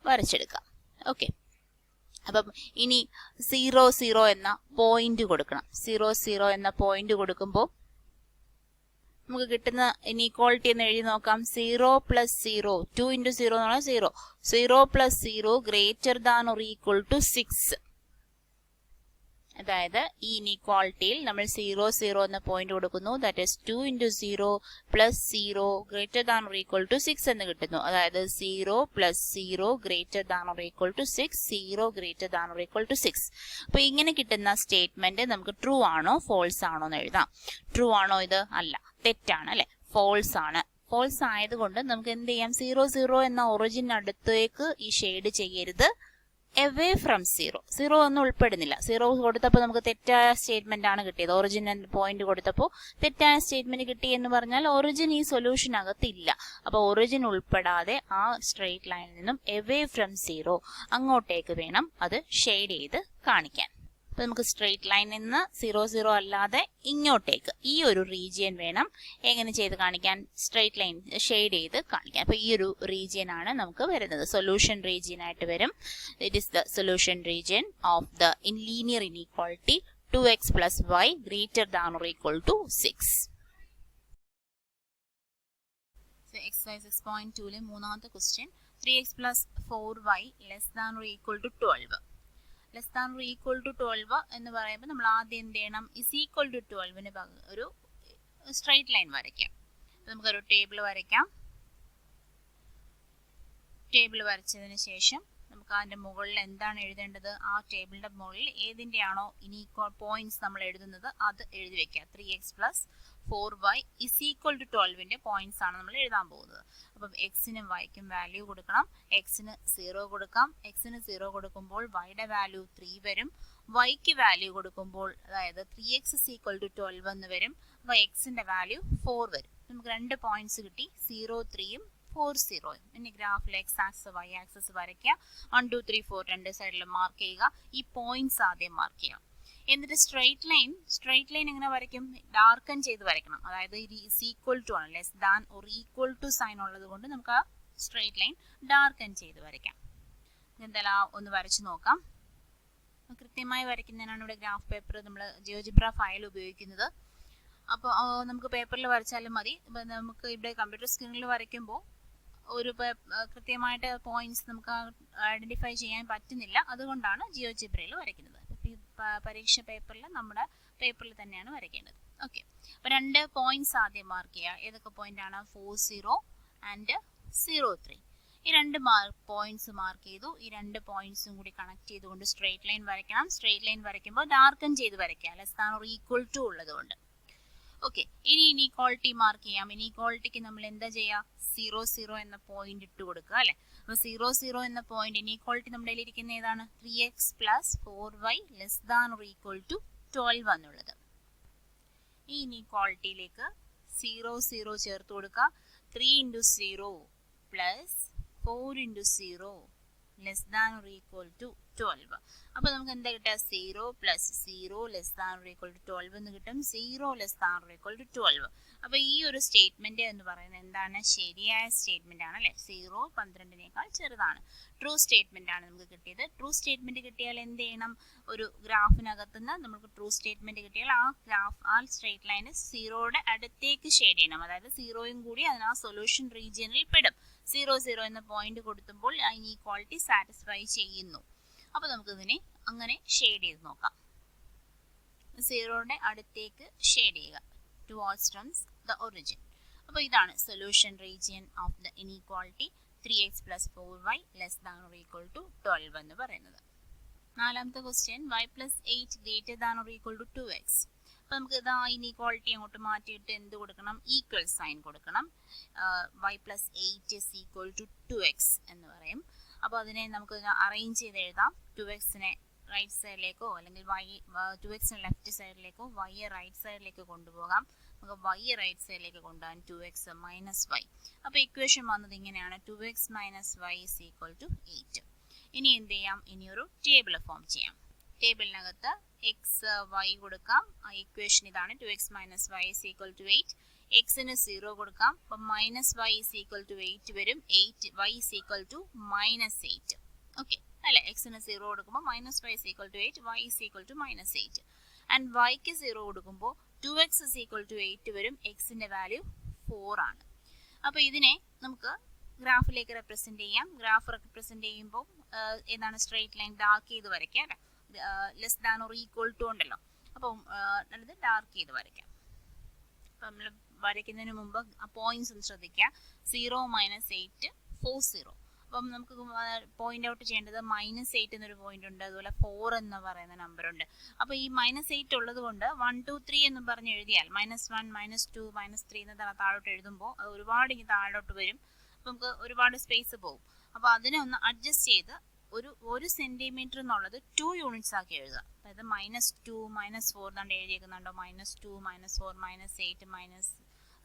വരച്ചെടുക്കാം. ഓക്കെ, അപ്പം ഇനി 0, 0 എന്ന പോയിന്റ് കൊടുക്കണം. 0, 0 എന്ന പോയിന്റ് കൊടുക്കുമ്പോൾ നമുക്ക് കിട്ടുന്ന ഇനീക്വാളിറ്റി എന്ന് എഴുതി നോക്കാം. 0 + 0, 2 × 0 എന്ന് പറഞ്ഞാൽ 0, 0 + 0 > 6. അതായത് ഈ ഇനീക്വാളിറ്റിയിൽ നമ്മൾ 0, 0 എന്ന പോയിന്റ് കൊടുക്കുന്നു. ദാറ്റ് ഈസ് 2 × 0 + 0 > 6 എന്ന് കിട്ടുന്നു. അതായത് 0 + 0 > 6, 0 > 6. അപ്പൊ ഇങ്ങനെ കിട്ടുന്ന സ്റ്റേറ്റ്മെന്റ് നമുക്ക് ട്രൂ ആണോ ഫോൾസ് ആണോ എന്ന് എഴുതാം. ട്രൂ ആണോ ഇത്? അല്ല, തെറ്റാണ് അല്ലെ, ഫോൾസ് ആണ്. ഫോൾസ് ആയതുകൊണ്ട് നമുക്ക് എന്ത് ചെയ്യാം, 0, 0 എന്ന ഒറിജിൻ അടുത്തേക്ക് ഈ ഷെയ്ഡ് ചെയ്യരുത്. away from 0, 0 ഒന്നും ഉൾപ്പെടുന്നില്ല. 0 കൊടുത്തപ്പോൾ നമുക്ക് തെറ്റായ സ്റ്റേറ്റ്മെന്റ് ആണ് കിട്ടിയത്. ഒറിജിൻ പോയിന്റ് കൊടുത്തപ്പോൾ തെറ്റായ സ്റ്റേറ്റ്മെന്റ് കിട്ടി എന്ന് പറഞ്ഞാൽ ഒറിജിൻ ഈ സൊല്യൂഷനകത്ത് ഇല്ല. അപ്പൊ ഒറിജിൻ ഉൾപ്പെടാതെ ആ സ്ട്രെയിറ്റ് ലൈനിൽ നിന്നും away from 0 അങ്ങോട്ടേക്ക് വേണം അത് ഷെയ്ഡ് ചെയ്ത് കാണിക്കാൻ. അപ്പൊ നമുക്ക് സ്ട്രെയിറ്റ് ലൈനിൽ നിന്ന് 0, 0 അല്ലാതെ ഇങ്ങോട്ടേക്ക് ഈ ഒരു റീജിയൻ വേണം എങ്ങനെ ചെയ്ത് കാണിക്കാൻ, സ്ട്രെയിറ്റ് ലൈൻ ഷെയ്ഡ് ചെയ്ത് കാണിക്കാൻ. അപ്പൊ ഈ ഒരു റീജിയൻ ആണ് നമുക്ക് വരുന്നത്, സൊല്യൂഷൻ റീജിയൻ ആയിട്ട് വരും. It is the solution region of the linear inequality 2x + y > 6. Exercise 6.2 മൂന്നാമത്തെ ക്വസ്റ്റ്യൻ, 3x + 4y <= 12. <= 12 എന്ന് പറയുമ്പോൾ നമ്മൾ ആദ്യം എന്ത് ചെയ്യണം, = 12ന് ഒരു സ്ട്രൈറ്റ് ലൈൻ വരയ്ക്കാം. നമുക്കൊരു ടേബിൾ വരയ്ക്കാം. ടേബിൾ വരച്ചതിന് ശേഷം നമുക്ക് അതിന്റെ മുകളിൽ എന്താണ് എഴുതേണ്ടത്, ആ ടേബിളിന്റെ മുകളിൽ ഏതിന്റെയാണോ ഇനീക്വൽ പോയിന്റ്സ് നമ്മൾ എഴുതുന്നത് അത് എഴുതി വെക്കുക. 3x + 4y = 12ന്റെ പോയിന്റ്സ് ആണ് നമ്മൾ എഴുതാൻ പോകുന്നത്. അപ്പം എക്സിനും വൈക്കും വാല്യൂ കൊടുക്കണം. എക്സിന് 0 കൊടുക്കാം. എക്സിന് 0 കൊടുക്കുമ്പോൾ വൈയുടെ വാല്യൂ 3 വരും. വൈക്ക് വാല്യൂ കൊടുക്കുമ്പോൾ അതായത് 3x = 12 എന്ന് വരും. അപ്പോൾ എക്സിന്റെ വാല്യൂ 4 വരും. നമുക്ക് 2 പോയിന്റ്സ് കിട്ടി, 0, 3ഉം 40. ഇനി ഗ്രാഫിൽ എക്സ് ആക്സസ് വൈ ആക്സസ് വരയ്ക്കുക. 1 2 3 4 രണ്ട് സൈഡിൽ മാർക്ക് ചെയ്യുക. ഈ പോയിന്റ്സ് ആദ്യം മാർക്ക് ചെയ്യാം. എന്നിട്ട് സ്ട്രെയിറ്റ് ലൈൻ എങ്ങനെ വരയ്ക്കും? ഡാർക്കൻ ചെയ്ത് വരയ്ക്കണം. അതായത് ഈക്വൽ ടു ആണ്, less than or equal to sign ഉള്ളത് കൊണ്ട് നമുക്ക് ആ സ്ട്രെയിറ്റ് ലൈൻ ഡാർക്കൻ ചെയ്ത് വരയ്ക്കാം. എന്തായാലും ഒന്ന് വരച്ചു നോക്കാം. കൃത്യമായി വരയ്ക്കുന്നതിനാണ് ഇവിടെ ഗ്രാഫ് പേപ്പർ നമ്മൾ ജിയോജിബ്ര ഫയൽ ഉപയോഗിക്കുന്നത്. അപ്പോൾ നമുക്ക് പേപ്പറിൽ വരച്ചാലും മതി. ഇപ്പം നമുക്ക് ഇവിടെ കമ്പ്യൂട്ടർ സ്ക്രീനിൽ വരയ്ക്കുമ്പോൾ ഒരു കൃത്യമായിട്ട് പോയിന്റ്സ് നമുക്ക് ഐഡന്റിഫൈ ചെയ്യാൻ പറ്റുന്നില്ല. അതുകൊണ്ടാണ് ജിയോജിബ്രയിൽ വരയ്ക്കുന്നത്. പരീക്ഷ പേപ്പറിൽ നമ്മുടെ പേപ്പറിൽ തന്നെയാണ് വരയ്ക്കേണ്ടത്. ഓക്കെ, അപ്പോൾ 2 പോയിന്റ്സ് ആദ്യം മാർക്ക് ചെയ്യുക. ഏതൊക്കെ പോയിന്റ് ആണ്? 40 ആൻഡ് 03. ഈ 2 പോയിന്റ്സ് മാർക്ക് ചെയ്തു. ഈ 2 പോയിന്റ്സും കൂടി കണക്ട് ചെയ്തുകൊണ്ട് സ്ട്രെയിറ്റ് ലൈൻ വരയ്ക്കണം. സ്ട്രെയിറ്റ് ലൈൻ വരയ്ക്കുമ്പോൾ ഡാർക്കൻ ചെയ്ത് വരയ്ക്കുക, less than or equal to ഉള്ളതുകൊണ്ട്. ഓക്കെ, ഇനി ഇനീക്വാളിറ്റി മാർക്ക് ചെയ്യാം. ഇനീക്വാളിറ്റിക്ക് നമ്മൾ എന്താ ചെയ്യുക? 00 എന്ന പോയിന്റ് ഇട്ട് കൊടുക്കുക അല്ലെ. അപ്പോൾ 00 എന്ന പോയിന്റ് ഇനീക്വാളിറ്റി നമ്മുടെ ഇരിക്കുന്ന ഏതാണ്? 3x + 4y less than or equal to 12 എന്നുള്ളത്. ഈ ഇനീക്വാളിറ്റിയിലേക്ക് 00 ചേർത്ത് കൊടുക്കുക. 3 × 0 + 4 × 0 less than or equal to 12. അപ്പോൾ നമുക്ക് എന്താ കിട്ടുക? 0 + 0 less than or equal to 12 എന്ന് കിട്ടും. 0 less than or equal to 12. അപ്പോൾ ഈ ഒരു സ്റ്റേറ്റ്മെന്റ് എന്ന് പറയുന്നത് എന്താണ്? ശരിയായ സ്റ്റേറ്റ്മെന്റ് ആണ് അല്ലെ. 0 12നേക്കാൾ ചെറുതാണ്. ട്രൂ സ്റ്റേറ്റ്മെന്റ് ആണ് നമുക്ക് കിട്ടിയത്. ട്രൂ സ്റ്റേറ്റ്മെന്റ് കിട്ടിയാൽ എന്ത് ചെയ്യണം? ഒരു ഗ്രാഫിനകത്തുനിന്ന് നമുക്ക് ട്രൂ സ്റ്റേറ്റ്മെന്റ് കിട്ടിയാൽ ആ സ്ട്രേറ്റ് ലൈന് 0യുടെ അടുത്തേക്ക് ഷെയ്ഡ് ചെയ്യണം. അതായത് 0യും കൂടി അതിന് ആ സൊല്യൂഷൻ റീജിയനിൽ പെടും. 00 എന്ന പോയിന്റ് കൊടുക്കുമ്പോൾ ഇനീക്വാളിറ്റി സാറ്റിസ്ഫൈ ചെയ്യുന്നു. അപ്പോൾ നമുക്ക് ഇതിനെ അങ്ങനെ ഷെയ്ഡ് ചെയ്ത് നോക്കാം. 0യുടെ അടുത്തേക്ക് ഷെയ്ഡ് ചെയ്യുക, towards the origin. അപ്പോൾ ഇതാണ് solution region of the inequality 3x + 4y less than or equal to 12 എന്ന് പറയുന്നത്. 4ാമത്തെ question, y + 8 greater than or equal to 2x. അപ്പോൾ നമുക്ക് ഇതാ ഇനീക്വാളിറ്റി അങ്ങോട്ട് മാറ്റിയിട്ട് എന്ത് കൊടുക്കണം? ഈക്വൽ സൈൻ കൊടുക്കണം. y + 8 = 2x എന്ന് പറയും. അപ്പോൾ അതിനെ നമുക്ക് അറേഞ്ച് ചെയ്ത് എഴുതാം. 2xനെ റൈറ്റ് സൈഡിലേക്കോ അല്ലെങ്കിൽ 2xനെ ലെഫ്റ്റ് സൈഡിലേക്കോ y റൈറ്റ് സൈഡിലേക്ക് കൊണ്ടുപോകാം. നമുക്ക് y റൈറ്റ് സൈഡിലേക്ക് കൊണ്ടുപോകാൻ 2x - y. അപ്പോൾ ഇക്വേഷൻ വന്നത് ഇങ്ങനെയാണ്, 2x - y = 8. ഇനി എന്ത് ചെയ്യാം? ഇനി ഒരു ടേബിൾ ഫോം ചെയ്യാം. ടേബിളിനകത്ത് x y കൊടുക്കാം. ആ ഇക്വേഷൻ ഇതാണ്, 2x - y = 8. എക്സിന് 0 കൊടുക്കാം. അപ്പം -y = 8 വരും. y = -8. ഓക്കെ അല്ലെ. എക്സിന് 0 കൊടുക്കുമ്പോൾ -y = 8, y = -8. ആൻഡ് yക്ക് 0 കൊടുക്കുമ്പോൾ 2x = 8 വരും. എക്സിന്റെ വാല്യൂ 4 ആണ്. അപ്പോൾ ഇതിനെ നമുക്ക് ഗ്രാഫിലേക്ക് റെപ്രസെന്റ് ചെയ്യാം. ഗ്രാഫ് റെപ്രസെന്റ് ചെയ്യുമ്പോൾ ഏതാണ്? സ്ട്രെയിറ്റ് ലൈൻ ഡാർക്ക് ചെയ്ത് വരയ്ക്കാം അല്ലെ. Less than or equal to ഉണ്ടല്ലോ. അപ്പം അത് ഡാർക്ക് ചെയ്ത് വരയ്ക്കാം. അപ്പം നമ്മൾ വരയ്ക്കുന്നതിന് മുമ്പ് ആ പോയിന്റ്സ് ഒന്ന് ശ്രദ്ധിക്കുക. 0 - 8 40. അപ്പം നമുക്ക് പോയിന്റ് ഔട്ട് ചെയ്യേണ്ടത് -8 എന്നൊരു പോയിന്റ് ഉണ്ട്. അതുപോലെ 4 എന്ന് പറയുന്ന നമ്പർ ഉണ്ട്. അപ്പോൾ ഈ -8 ഉള്ളത് കൊണ്ട് 1 2 3 എന്ന് പറഞ്ഞ് എഴുതിയാൽ -1 -2 -3 എന്ന് താഴോട്ട് എഴുതുമ്പോൾ അത് ഒരുപാട് ഇനി താഴോട്ട് വരും. അപ്പം നമുക്ക് ഒരുപാട് സ്പേസ് പോകും. അപ്പോൾ അതിനെ ഒന്ന് അഡ്ജസ്റ്റ് ചെയ്ത് ഒരു സെന്റിമീറ്റർ എന്നുള്ളത് 2 യൂണിറ്റ്സ് ആക്കി എഴുതുക. അതായത് -2 -4 എന്നാണ്ട് എഴുതിയേക്കുന്നുണ്ടോ? -2 -4 -8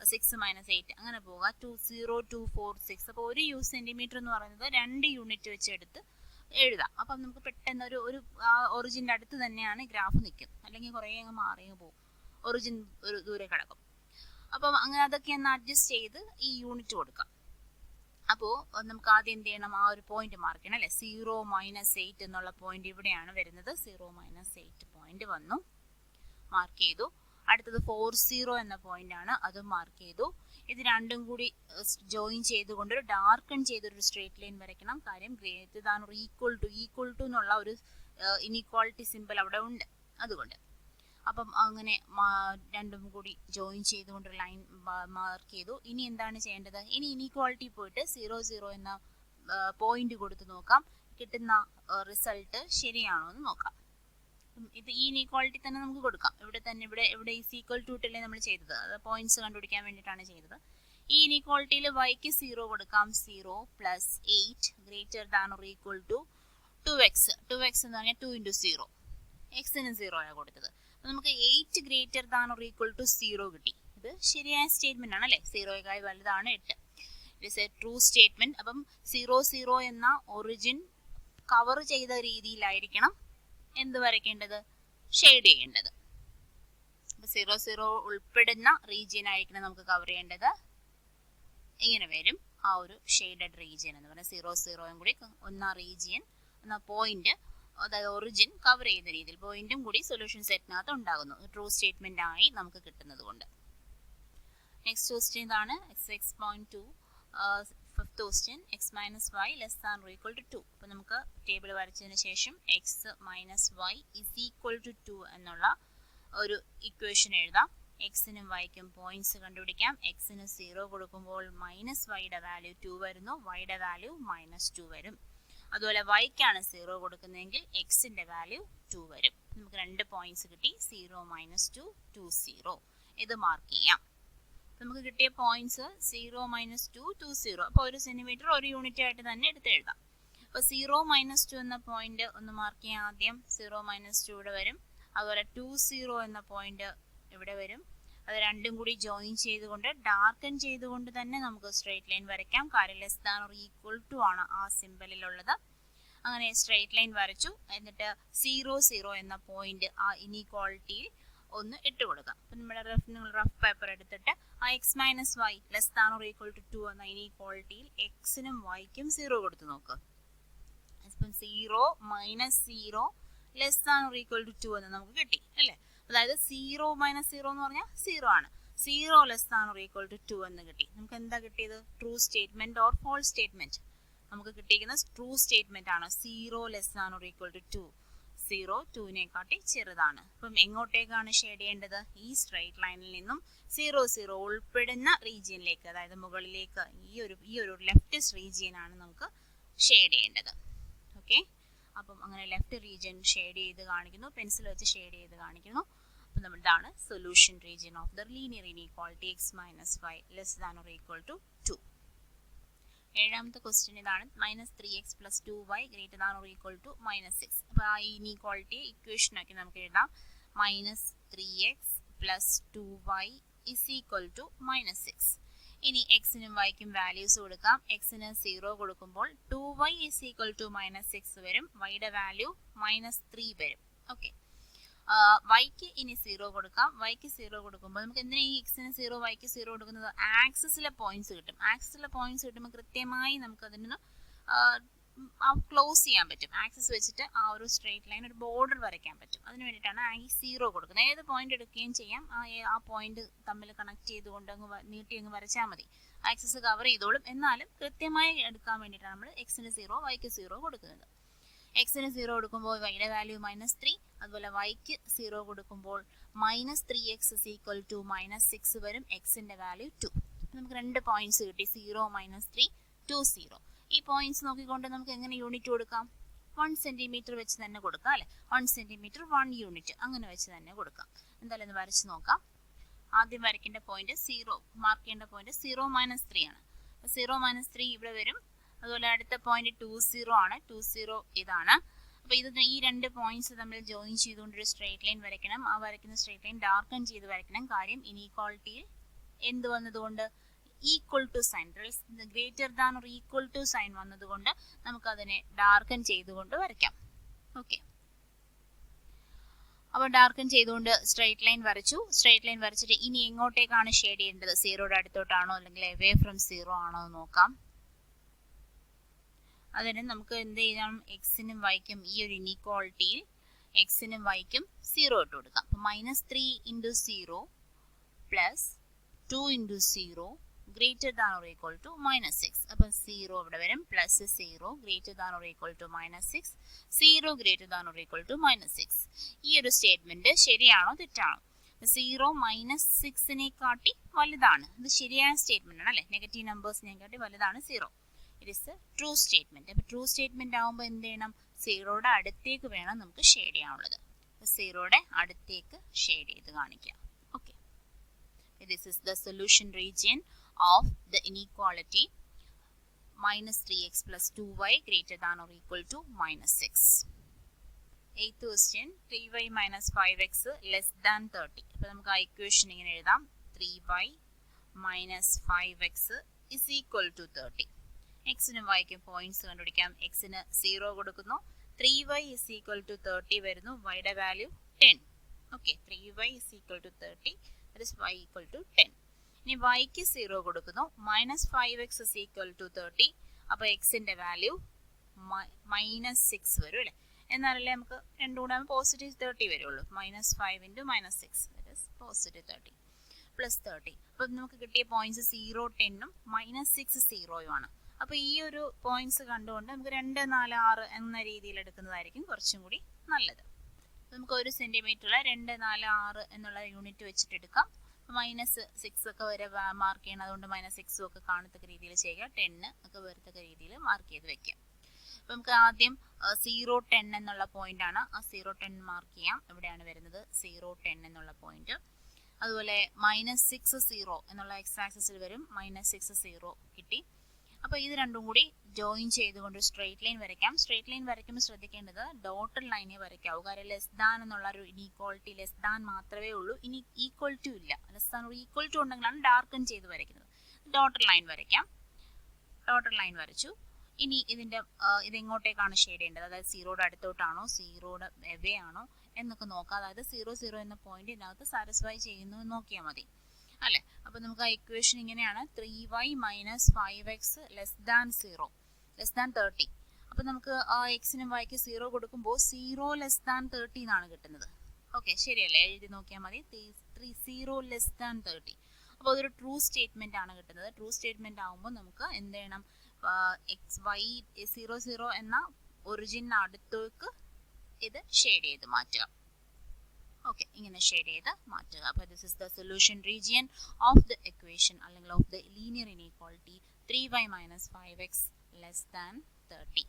-6 -8 അങ്ങനെ പോവുക. 2 0 2 4 6. അപ്പോൾ ഒരു സെന്റിമീറ്റർ എന്ന് പറയുന്നത് 2 യൂണിറ്റ് വെച്ച് എടുത്ത് എഴുതാം. അപ്പം നമുക്ക് പെട്ടെന്ന് ഒരു ഒറിജിൻ്റെ അടുത്ത് തന്നെയാണ് ഗ്രാഫ് നിൽക്കും. അല്ലെങ്കിൽ കുറേ അങ്ങ് മാറി പോകും, ഒറിജിൻ ഒരു ദൂരെ കിടക്കും. അപ്പം അങ്ങനെ അതൊക്കെ ഒന്ന് അഡ്ജസ്റ്റ് ചെയ്ത് ഈ യൂണിറ്റ് കൊടുക്കാം. അപ്പോൾ നമുക്ക് ആദ്യം എന്ത് ചെയ്യണം? ആ ഒരു പോയിന്റ് മാർക്ക് ചെയ്യണം അല്ലെ. 0 - 8 എന്നുള്ള പോയിന്റ് ഇവിടെയാണ് വരുന്നത്. 0 - 8 പോയിന്റ് വന്നു, മാർക്ക് ചെയ്തു. അടുത്തത് 40 എന്ന പോയിന്റ് ആണ്, അതും മാർക്ക് ചെയ്തു. ഇത് രണ്ടും കൂടി ജോയിൻ ചെയ്തുകൊണ്ട് ഒരു ഡാർക്കൺ ചെയ്തൊരു സ്ട്രേറ്റ് ലൈൻ വരയ്ക്കണം. കാര്യം greater than or equal to എന്നുള്ള ഒരു ഇനീക്വാളിറ്റി സിമ്പിൾ അവിടെ ഉണ്ട്, അതുകൊണ്ട്. അപ്പം അങ്ങനെ രണ്ടും കൂടി ജോയിൻ ചെയ്തുകൊണ്ട് ഒരു ലൈൻ മാർക്ക് ചെയ്തു. ഇനി എന്താണ് ചെയ്യേണ്ടത്? ഇനി ഇനീക്വാളിറ്റി പോയിട്ട് 0 എന്ന പോയിന്റ് കൊടുത്ത് നോക്കാം, കിട്ടുന്ന റിസൾട്ട് ശരിയാണോ എന്ന് നോക്കാം. ഇത് ഈ ഇനീക്വാളിറ്റി തന്നെ നമുക്ക് കൊടുക്കാം. ഇവിടെ ഈക്വൽ ടു ഇട്ടല്ലേ നമ്മൾ ചെയ്തത്, അത് പോയിന്റ്സ് കണ്ടുപിടിക്കാൻ വേണ്ടിയിട്ടാണ് ചെയ്തത്. ഈ ഇനീക്വാളിറ്റിയിൽ yക്ക് 0 കൊടുക്കാം. 0 + 8 greater than or equal to 2x. 2x എന്ന് പറഞ്ഞാൽ 2 × 0. എക്സിന് 0 ആണ് കൊടുത്തത്. അപ്പോൾ നമുക്ക് 8 greater than or equal to 0 കിട്ടി. ഇത് ശരിയായ സ്റ്റേറ്റ്മെന്റ് ആണ് അല്ലേ. 0യേക്കാൾ വലുതാണ് 8. It is A true statement. അപ്പം 0 എന്ന ഒറിജിൻ കവർ ചെയ്ത രീതിയിലായിരിക്കണം എന്ത് വരയ്ക്കേണ്ടത്, ഷെയ്ഡ് ചെയ്യേണ്ടത്. അപ്പൊ 0 ഉൾപ്പെടുന്ന റീജിയൻ ആയിരിക്കണം നമുക്ക് കവർ ചെയ്യേണ്ടത്. ഇങ്ങനെ വരും ആ ഒരു ഷെയ്ഡഡ് റീജിയൻ എന്ന് പറഞ്ഞാൽ 0 കൂടി ഒന്നാ റീജിയൻ എന്ന പോയിന്റ്, അതായത് ഒറിജിൻ കവർ ചെയ്യുന്ന രീതിയിൽ പോയിന്റും കൂടി സൊല്യൂഷൻ സെറ്റിനകത്ത് ഉണ്ടാകുന്നു. ട്രൂ സ്റ്റേറ്റ്മെന്റ് ആയി നമുക്ക് കിട്ടുന്നത് കൊണ്ട്. നെക്സ്റ്റ് ക്വസ്റ്റ്യൻ ഇതാണ് x6.2. Fifth question x minus y less than or equal to 2. അപ്പോൾ നമുക്ക് ടേബിൾ വരച്ചതിന് ശേഷം x minus y is equal to 2 എന്നുള്ള ഒരു ഇക്വേഷൻ എഴുതാം. എക്സിനും വൈക്കും പോയിന്റ്സ് കണ്ടുപിടിക്കാം. എക്സിന് 0 കൊടുക്കുമ്പോൾ മൈനസ് വൈയുടെ വാല്യൂ 2 വരുന്നു, വൈയുടെ വാല്യൂ -2 വരും. അതുപോലെ വൈക്കാണ് 0 കൊടുക്കുന്നതെങ്കിൽ എക്സിന്റെ വാല്യൂ 2 വരും. നമുക്ക് 2 പോയിന്റ്സ് കിട്ടി, 0 -2 2 0. ഇത് മാർക്ക് ചെയ്യാം. നമുക്ക് കിട്ടിയ പോയിന്റ്സ് 0 -2 2 0. അപ്പോൾ 1 സെന്റിമീറ്റർ 1 യൂണിറ്റ് ആയിട്ട് തന്നെ എടുത്ത് എഴുതാം. അപ്പോൾ 0 -2 എന്ന പോയിന്റ് ഒന്ന് മാർക്ക് ചെയ്യാം. ആദ്യം 0 -2 ഇവിടെ വരും. അതുപോലെ 2 0 എന്ന പോയിന്റ് ഇവിടെ വരും. അത് രണ്ടും കൂടി ജോയിൻ ചെയ്തുകൊണ്ട് ഡാർക്കൻ ചെയ്തുകൊണ്ട് തന്നെ നമുക്ക് സ്ട്രെയിറ്റ് ലൈൻ വരയ്ക്കാം. കാര്യം less than or equal to ആണ് ആ സിമ്പലിലുള്ളത്. അങ്ങനെ സ്ട്രെയിറ്റ് ലൈൻ വരച്ചു. എന്നിട്ട് 0 0 എന്ന പോയിന്റ് ആ ഇനീക്വാളിറ്റിയിൽ ഒന്ന് ഇട്ട് കൊടുക്കാം. അപ്പം നമ്മുടെ റഫ് പേപ്പർ എടുത്തിട്ട് ആ x minus y less than or equal to 2 എന്ന ഇനീക്വാളിറ്റിയിൽ എക്സിനും വൈക്കും 0 കൊടുത്ത് നോക്കുക. അപ്പം 0 -0 less than or equal to 2 എന്ന് നമുക്ക് കിട്ടി അല്ലേ. അതായത് 0 -0 എന്ന് പറഞ്ഞാൽ 0 ആണ്. 0 less than or equal to 2 എന്ന് കിട്ടി. നമുക്ക് എന്താ കിട്ടിയത്, true statement or false statement. നമുക്ക് കിട്ടിയിരിക്കുന്ന ട്രൂ സ്റ്റേറ്റ്മെന്റ് ആണ്. 0 less than or equal to 2. 0 2-നേക്കാട്ടി ചെറുതാണ്. അപ്പം എങ്ങോട്ടേക്കാണ് ഷെയ്ഡ് ചെയ്യേണ്ടത്, ഈ സ്ട്രെയിറ്റ് ലൈനിൽ നിന്നും 0 0 ഉൾപ്പെടുന്ന റീജിയനിലേക്ക്, അതായത് മുകളിലേക്ക് ഈ ഒരു ലെഫ്റ്റ് റീജിയൻ ആണ് നമുക്ക് ഷെയ്ഡ് ചെയ്യേണ്ടത്. ഓക്കെ, അപ്പം അങ്ങനെ ലെഫ്റ്റ് റീജിയൻ ഷെയ്ഡ് ചെയ്ത് കാണിക്കുന്നു, പെൻസിൽ വെച്ച് ഷെയ്ഡ് ചെയ്ത് കാണിക്കുന്നു. അപ്പം നമ്മളിതാണ് solution region of the linear inequality x minus y less than or equal to 2. ഏഴാമത്തെ ക്വസ്റ്റ്യൻ ഇതാണ് -3x + 2y greater than or equal to -6. അപ്പോൾ ആ ഇനീക്വാളിറ്റി ഇക്വേഷനാക്കി നമുക്ക് എഴുതാം. -3x + 2y is equal to -6. ഇനി എക്സിനും വൈക്കും വാല്യൂസ് കൊടുക്കാം. എക്സിന് 0 കൊടുക്കുമ്പോൾ 2y ഇസ് ഈക്വൽ ടു -6 വരും, വൈയുടെ വാല്യൂ -3 വരും. ഓക്കെ, വൈക്ക് ഇനി 0 കൊടുക്കാം. വൈക്ക് 0 കൊടുക്കുമ്പോൾ നമുക്ക് എന്തിനാ ഈ എക്സിന് 0 വൈക്ക് 0 കൊടുക്കുന്നത്, ആക്സിസിലെ പോയിന്റ്സ് കിട്ടും. ആക്സിസിലെ പോയിന്റ്സ് കിട്ടുമ്പോൾ കൃത്യമായി നമുക്ക് അതിന് ക്ലോസ് ചെയ്യാൻ പറ്റും. ആക്സിസ് വെച്ചിട്ട് ആ ഒരു സ്ട്രെയിറ്റ് ലൈൻ ഒരു ബോർഡർ വരയ്ക്കാൻ പറ്റും. അതിന് വേണ്ടിയിട്ടാണ് ഈ 0 കൊടുക്കുന്നത്. ഏത് പോയിന്റ് എടുക്കുകയും ചെയ്യാം. ആ പോയിന്റ് തമ്മിൽ കണക്ട് ചെയ്തുകൊണ്ട് നീട്ടി അങ്ങ് വരച്ചാൽ മതി. ആക്സിസ് കവർ ചെയ്തോളും. എന്നാലും കൃത്യമായി എടുക്കാൻ വേണ്ടിയിട്ടാണ് നമ്മൾ എക്സിന് 0 വൈക്ക് 0 കൊടുക്കുന്നത്. എക്സിന് 0 കൊടുക്കുമ്പോൾ വൈയുടെ വാല്യൂ -3. അതുപോലെ വൈക്ക് 0 കൊടുക്കുമ്പോൾ -3x ഇസ് ഈക്വൽ ടു -6 വരും. എക്സിന്റെ വാല്യൂ 2. നമുക്ക് 2 പോയിന്റ്സ് കിട്ടി, 0 -3 2 0. ഈ പോയിന്റ്സ് നോക്കിക്കൊണ്ട് നമുക്ക് എങ്ങനെ യൂണിറ്റ് കൊടുക്കാം, 1 സെന്റിമീറ്റർ വെച്ച് തന്നെ കൊടുക്കാം അല്ലെ. 1 സെന്റിമീറ്റർ 1 യൂണിറ്റ് അങ്ങനെ വെച്ച് തന്നെ കൊടുക്കാം. എന്തായാലും ഒന്ന് വരച്ച് നോക്കാം. ആദ്യം വരയ്ക്കേണ്ട പോയിന്റ് 0, മാർക്ക് ചെയ്യേണ്ട പോയിന്റ് 0 -3 ആണ്. 0 -3 ഇവിടെ വരും. അതുപോലെ അടുത്ത പോയിന്റ് 2 0 ആണ്. 2 0 ഇതാണ്. അപ്പോൾ ഈ 2 പോയിന്റ്സ് തമ്മിൽ ജോയിൻ ചെയ്തുകൊണ്ട് ഒരു സ്ട്രെയിറ്റ് ലൈൻ വരയ്ക്കണം. ആ വരയ്ക്കുന്ന സ്ട്രെയിറ്റ് ലൈൻ ഡാർക്കൻ ചെയ്ത് വരയ്ക്കണം. കാര്യം ഇനീക്വാളിറ്റിയിൽ എന്ത് വന്നതുകൊണ്ട്, equal to sign, greater than or equal to sign വന്നതുകൊണ്ട് നമുക്ക് അതിനെ ഡാർക്കൻ ചെയ്തുകൊണ്ട് വരയ്ക്കാം. ഓക്കെ, അപ്പോൾ ഡാർക്കൻ ചെയ്തുകൊണ്ട് സ്ട്രെയിറ്റ് ലൈൻ വരച്ചു. സ്ട്രെയിറ്റ് ലൈൻ വരച്ചിട്ട് ഇനി എങ്ങോട്ടേക്കാണ് ഷെയ്ഡ് ചെയ്യേണ്ടത്, 0യുടെ അടുത്തോട്ടാണോ അല്ലെങ്കിൽ അവേ ഫ്രം 0 ആണോ എന്ന് നോക്കാം. അതിന് നമുക്ക് എന്ത് ചെയ്യാം, എക്സിനും വൈക്കും ഈ ഒരു ഇനീക്വാളിറ്റിയിൽ എക്സിനും വൈക്കും 0 ഇട്ട് കൊടുക്കാം. അപ്പോൾ -3 × 0 + 2 × 0 greater than or equal to -6. അപ്പം 0 ഇവിടെ വരും, +0 greater than or equal to -6, 0 greater than or equal to -6. ഈ ഒരു സ്റ്റേറ്റ്മെന്റ് ശരിയാണോ തെറ്റാണോ? 0 -6-നേക്കാട്ടി വലുതാണ്. ഇത് ശരിയായ സ്റ്റേറ്റ്മെന്റ് ആണ് അല്ലെ. നെഗറ്റീവ് നമ്പേഴ്സിനെക്കാട്ടി വലുതാണ് 0. It is A true statement. അപ്പോൾ ട്രൂ സ്റ്റേറ്റ്മെന്റ് ആകുമ്പോൾ എന്ത് ചെയ്യണം, 0യുടെ അടുത്തേക്ക് വേണം നമുക്ക് ഷെയ്ഡ് ചെയ്യാനുള്ളത്. 0യുടെ അടുത്തേക്ക് ഷെയ്ഡ് ചെയ്ത് കാണിക്കാം. Okay, this is the solution region of the inequality -3x + 2y greater than or equal to -6. 8th question, 3y - 5x less than 30. അപ്പോൾ നമുക്ക് ആ ഇക്വേഷൻ ഇങ്ങനെ എഴുതാം, 3y - 5x is equal to 30. എക്സിനും വൈക്കും പോയിന്റ്സ് കണ്ടുപിടിക്കാം. എക്സിന് 0 കൊടുക്കുന്നു, 3y ഇസ് ഈക്വൽ ടു 30 വരുന്നു, വൈയുടെ value 10. Okay, 3y is equal to 30, that is y equal to 10. ഇനി വൈക്ക് 0 കൊടുക്കുന്നു, -5x ഇസ് ഈക്വൽ ടു 30, അപ്പോൾ എക്സിന്റെ വാല്യൂ -6 വരും അല്ലേ. എന്നാലല്ലേ നമുക്ക് രണ്ടും കൂടെ പോസിറ്റീവ് 30 വരുള്ളൂ. -5 × -6 ദാറ്റ് ഇസ് പോസിറ്റീവ് 30 പ്ലസ് 30. അപ്പം നമുക്ക് കിട്ടിയ പോയിന്റ്സ് 0, 10ഉം -6, 0ഉം ആണ്. അപ്പോൾ ഈ ഒരു പോയിന്റ്സ് കണ്ടുകൊണ്ട് നമുക്ക് 2, 4, 6 എന്ന രീതിയിൽ എടുക്കുന്നതായിരിക്കും കുറച്ചും കൂടി നല്ലത്. നമുക്ക് 1 സെന്റിമീറ്ററിൽ 2, 4, 6 എന്നുള്ള യൂണിറ്റ് വെച്ചിട്ട് എടുക്കാം. -6 ഒക്കെ വരെ മാർക്ക് ചെയ്യണം, അതുകൊണ്ട് -6 ഒക്കെ കാണത്തക്ക രീതിയിൽ ചെയ്യുക, 10 ഒക്കെ വരത്തക്ക രീതിയിൽ മാർക്ക് ചെയ്ത് വെക്കാം. അപ്പം നമുക്ക് ആദ്യം 0, 10 എന്നുള്ള പോയിന്റ് ആണ്. ആ 0, 10 മാർക്ക് ചെയ്യാം. എവിടെയാണ് വരുന്നത് 0, 10 എന്നുള്ള പോയിന്റ്. അതുപോലെ -6, 0 എന്നുള്ള എക്സ് ആക്സിസിൽ വരും. -6, 0 കിട്ടി. അപ്പോൾ ഇത് രണ്ടും കൂടി ജോയിൻ ചെയ്തുകൊണ്ട് സ്ട്രെയിറ്റ് ലൈൻ വരയ്ക്കാം. സ്ട്രെയിറ്റ് ലൈൻ വരയ്ക്കുമ്പോൾ ശ്രദ്ധിക്കേണ്ടത് ഡോട്ടഡ് ലൈനെ വരയ്ക്കാവൂ. കാര്യം ലെസ് ദാൻ എന്നുള്ള ഒരു ഇനീക്വാളിറ്റി ലെസ് ദാൻ മാത്രമേ ഉള്ളൂ, ഇനി ഈക്വൽ ടു ഇല്ല. ലെസ് ദാൻ ഒരു ഈക്വൽ ടു ഉണ്ടെങ്കിലാണ് ഡാർക്കൺ ചെയ്ത് വരയ്ക്കുന്നത്. ഡോട്ടഡ് ലൈൻ വരയ്ക്കാം. ഡോട്ടഡ് ലൈൻ വരച്ചു. ഇനി ഇതെങ്ങോട്ടേക്കാണ് ഷെയ്ഡ് ചെയ്യേണ്ടത്, അതായത് 0യുടെ അടുത്തോട്ടാണോ 0യുടെ എവേ ആണോ എന്നൊക്കെ നോക്കാം. അതായത് 0, 0 എന്ന പോയിന്റ് ഇതിനകത്ത് സാറ്റിസ്ഫൈ ചെയ്യുന്നു എന്ന് നോക്കിയാൽ മതി അല്ലേ. അപ്പോൾ നമുക്ക് ആ ഇക്വേഷൻ ഇങ്ങനെയാണ്, 3y - 5x less than 0 less than 30. അപ്പോൾ നമുക്ക് ആ എക്സിനും വൈക്ക് 0 കൊടുക്കുമ്പോൾ 0 ലെസ് ദാൻ 30 എന്നാണ് കിട്ടുന്നത്. ഓക്കെ, ശരിയല്ലേ, എഴുതി നോക്കിയാൽ മതി. 0 ലെസ് ദാൻ 30. അപ്പോൾ അതൊരു ട്രൂ സ്റ്റേറ്റ്മെന്റ് ആണ് കിട്ടുന്നത്. ട്രൂ സ്റ്റേറ്റ്മെന്റ് ആകുമ്പോൾ നമുക്ക് എന്ത് ചെയ്യണം, y 0, 0 എന്ന ഒറിജിന് അടുത്തേക്ക് ഇത് ഷെയ്ഡ് ചെയ്ത് മാറ്റുക. ഓക്കെ, ഇങ്ങനെ ഷെയ്ഡ് ചെയ്ത് മാറ്റുക. അപ്പോൾ this is the solution region of the equation അല്ലെങ്കിൽ of the linear inequality 3y - 5x less than 30.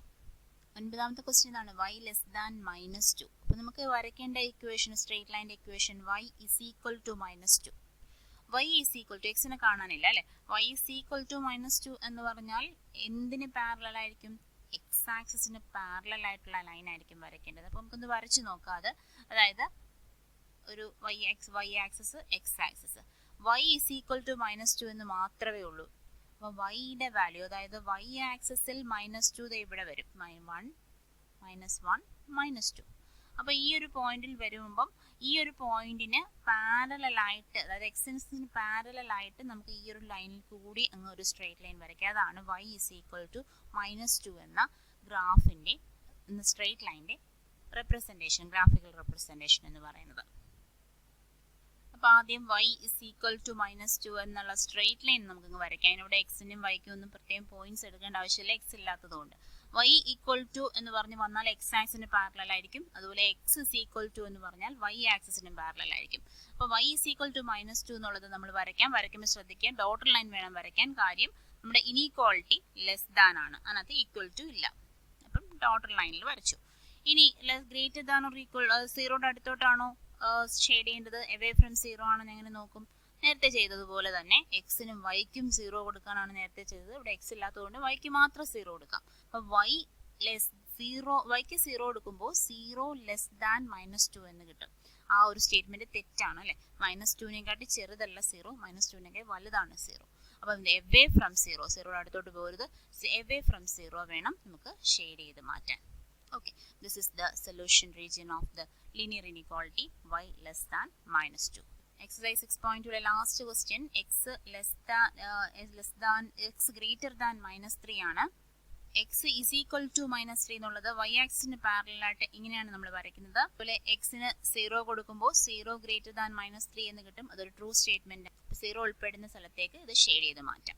9ാമത്തെ ക്വസ്റ്റ്യൻ ആണ് y ലെസ് ദാൻ -2. അപ്പോൾ നമുക്ക് വരയ്ക്കേണ്ട ഇക്വേഷൻ സ്ട്രെയിറ്റ് ലൈൻ്റെ equation y is equal to -2. y is equal to എക്സിനെ കാണാനില്ല അല്ലേ. y ഈസ് ഈക്വൽ ടു -2 എന്ന് പറഞ്ഞാൽ എന്തിന് പാരലൽ ആയിരിക്കും, എക്സ് ആക്സിസിന് പാരലൽ ആയിട്ടുള്ള ലൈൻ ആയിരിക്കും വരയ്ക്കേണ്ടത്. അപ്പോൾ നമുക്കൊന്ന് വരച്ചു നോക്കാം. അതായത് ഒരു y axis x axis, y is equal to -2 എന്ന് മാത്രമേ ഉള്ളൂ. അപ്പോൾ വൈയുടെ വാല്യൂ, അതായത് y ആക്സിസിൽ -2 ഇവിടെ വരും, 1 -2. അപ്പോൾ ഈ ഒരു പോയിന്റിൽ വരുമ്പം ഈ ഒരു പോയിന്റിന് പാരലലായിട്ട്, അതായത് എക്സിന് പാരലലായിട്ട് നമുക്ക് ഈ ഒരു ലൈനിൽ കൂടി അങ്ങ് ഒരു സ്ട്രെയിറ്റ് ലൈൻ വരയ്ക്കുക. അതാണ് y ഈസ് ഈക്വൽ ടു -2 എന്ന ഗ്രാഫിൻ്റെ സ്ട്രെയിറ്റ് ലൈൻ്റെ റെപ്രസെൻറ്റേഷൻ, ഗ്രാഫിക്കൽ റെപ്രസെൻറ്റേഷൻ എന്ന് പറയുന്നത്. അപ്പോൾ ആദ്യം y ഇസ് ഈക്വൽ ടു -2 എന്നുള്ള സ്ട്രെയിറ്റ് ലൈൻ നമുക്കങ്ങ് വരയ്ക്കാം. അതിനിവിടെ എക്സിനും വൈക്കും ഒന്നും പ്രത്യേകം പോയിന്റ്സ് എടുക്കേണ്ട ആവശ്യമില്ല, എക്സ് ഇല്ലാത്തതുകൊണ്ട്. y ഈക്വൽ ടു എന്ന് പറഞ്ഞ് വന്നാൽ എക്സ് ആക്സിന് പാരലൽ ആയിരിക്കും. അതുപോലെ എക്സ് ഇസ് ഈക്വൽ ടു എന്ന് പറഞ്ഞാൽ y ആക്സിസിനും പാരലൽ ആയിരിക്കും. അപ്പോൾ y ഇസ് ഈക്വൽ ടു -2 എന്നുള്ളത് നമ്മൾ വരയ്ക്കുമ്പോൾ ശ്രദ്ധിക്കുക, ഡോട്ടഡ് ലൈൻ വേണം വരയ്ക്കാൻ. കാര്യം നമ്മുടെ ഇനീക്വാളിറ്റി ലെസ് ദാൻ ആണ്, അതിനകത്ത് ഈക്വൽ ടു ഇല്ല. അപ്പം ഡോട്ടഡ് ലൈനിൽ വരച്ചു. ഇനി ഗ്രേറ്റർ ദാൻ ഓർ ഈക്വൽ 0യുടെ അടുത്തോട്ടാണോ ഷെയ്ഡ് ചെയ്യേണ്ടത്, എവേ ഫ്രം 0 ആണെന്ന് എങ്ങനെ നോക്കും, നേരത്തെ ചെയ്തതുപോലെ തന്നെ എക്സിനും വൈക്കും 0 കൊടുക്കാനാണ് നേരത്തെ ചെയ്തത്. ഇവിടെ എക്സ് ഇല്ലാത്തതുകൊണ്ട് വൈക്ക് മാത്രം 0 കൊടുക്കാം. അപ്പോൾ വൈക്ക് 0 കൊടുക്കുമ്പോൾ 0 ലെസ് ദാൻ -2 എന്ന് കിട്ടും. ആ ഒരു സ്റ്റേറ്റ്മെന്റ് തെറ്റാണ് അല്ലേ. -2നേക്കാട്ടി ചെറുതല്ല 0, -2നേക്കാൾ വലുതാണ് 0. അപ്പം എവേ ഫ്രം 0, 0യുടെ അടുത്തോട്ട് പോകരുത്, എവേ ഫ്രം 0 വേണം നമുക്ക് ഷെയ്ഡ് ചെയ്ത് മാറ്റാൻ. Okay, this is the solution region of the linear inequality y less than -2. Exercise 6.2 last question, x greater than -3 ആണ്. x is equal to -3 എന്നുള്ളത് y ആക്സിന് പാരലൽ ആയിട്ട് ഇങ്ങനെയാണ് നമ്മൾ വരയ്ക്കുന്നത്. അതുപോലെ എക്സിന് 0 കൊടുക്കുമ്പോൾ 0 greater than -3 എന്ന് കിട്ടും. അതൊരു ട്രൂ സ്റ്റേറ്റ്മെന്റ്. 0 ഉൾപ്പെടുന്ന സ്ഥലത്തേക്ക് ഇത് ഷെയ്ഡ് ചെയ്ത് മാറ്റാം.